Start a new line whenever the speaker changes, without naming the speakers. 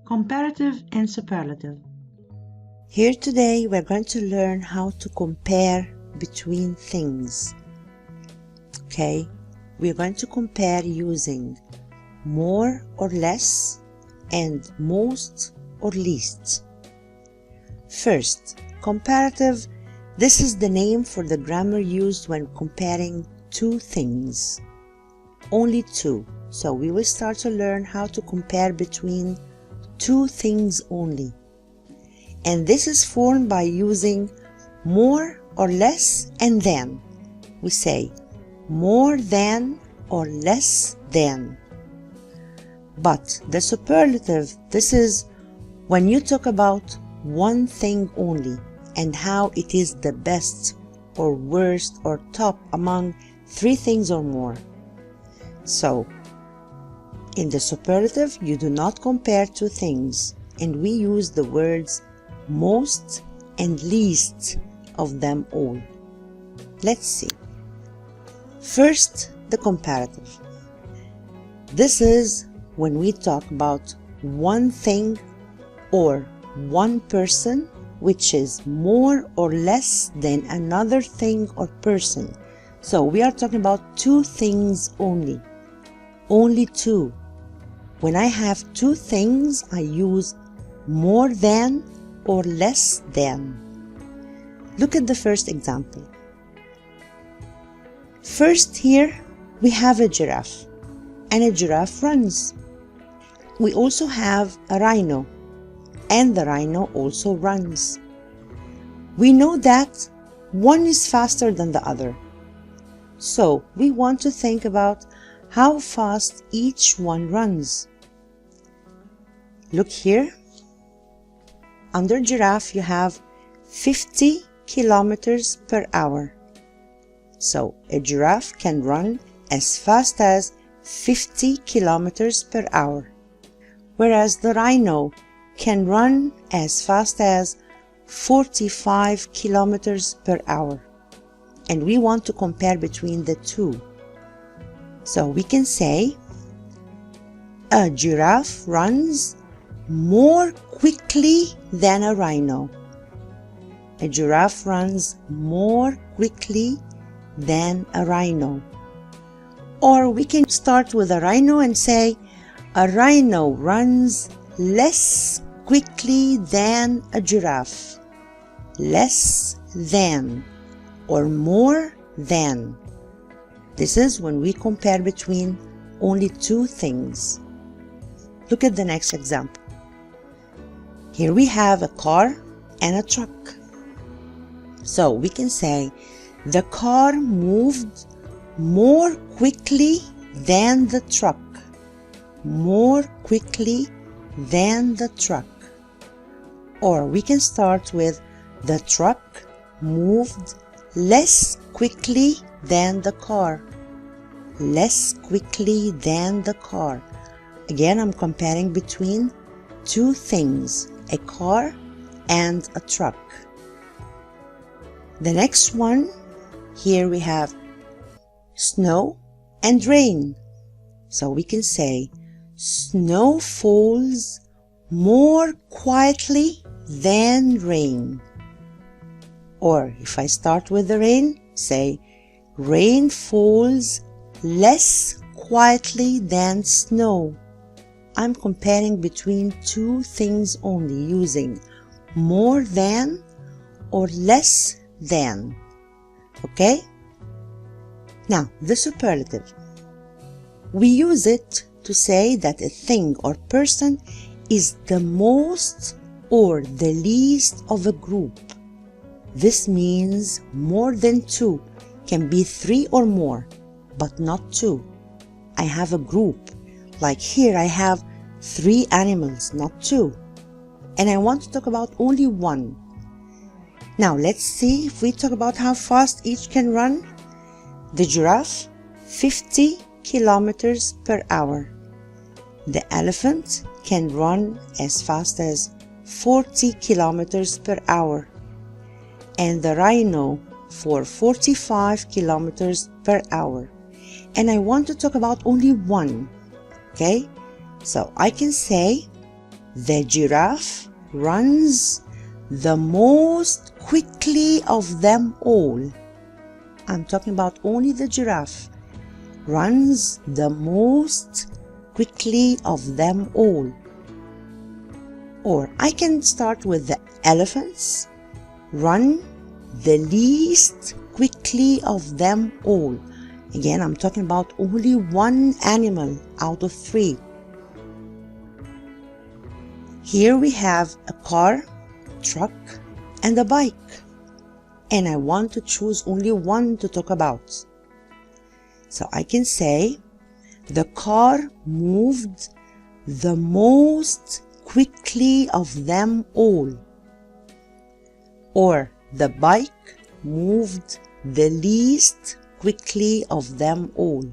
Comparative and Superlative.
Here today we're going to learn how to compare between things. Okay, we're going to compare using more or less and most or least. First, comparative. This is the name for the grammar used when comparing two things. Only two. So we will start to learn how to compare between two things only. And this is formed by using more or less and than. We say more than or less than. But the superlative, this is when you talk about one thing only and how it is the best or worst or top among three things or more. So, in the superlative, you do not compare two things, and we use the words most and least of them all. Let's see. First, the comparative. This is when we talk about one thing or one person which is more or less than another thing or person. So we are talking about two things only. Only two. When I have two things, I use more than or less than. Look at the first example. First here we have a giraffe, and a giraffe runs. We also have a rhino, and the rhino also runs. We know that one is faster than the other. So we want to think about how fast each one runs. Look here. Under giraffe you have 50 kilometers per hour. So a giraffe can run as fast as 50 kilometers per hour, whereas the rhino can run as fast as 45 kilometers per hour. And we want to compare between the two. So we can say a giraffe runs more quickly than a rhino. A giraffe runs more quickly than a rhino. Or we can start with a rhino and say a rhino runs less quickly than a giraffe. Less than or more than. This is when we compare between only two things. Look at the next example. Here we have a car and a truck. So we can say the car moved more quickly than the truck. More quickly than the truck. Or we can start with the truck moved less quickly than the car. Less quickly than the car. Again, I'm comparing between two things, a car and a truck. The next one, here we have snow and rain. So we can say snow falls more quietly than rain. Or if I start with the rain, say rain falls less quietly than snow. I'm comparing between two things only using more than or less than. Okay? Now, the superlative. We use it to say that a thing or person is the most or the least of a group. This means more than two, can be three or more, but not two. I have a group. Like here I have three animals, not two. And I want to talk about only one. Now let's see if we talk about how fast each can run. The giraffe, 50 kilometers per hour. The elephant can run as fast as 40 kilometers per hour. And the rhino for 45 kilometers per hour. And I want to talk about only one. Okay, so I can say The giraffe runs the most quickly of them all. I'm talking about only the giraffe. Runs the most quickly of them all. Or I can start with the elephants. Run the least quickly of them all. Again, I'm talking about only one animal out of 3. Here we have a car, truck, and a bike. And I want to choose only one to talk about. So I can say, the car moved the most quickly of them all. Or the bike moved the least quickly of them all.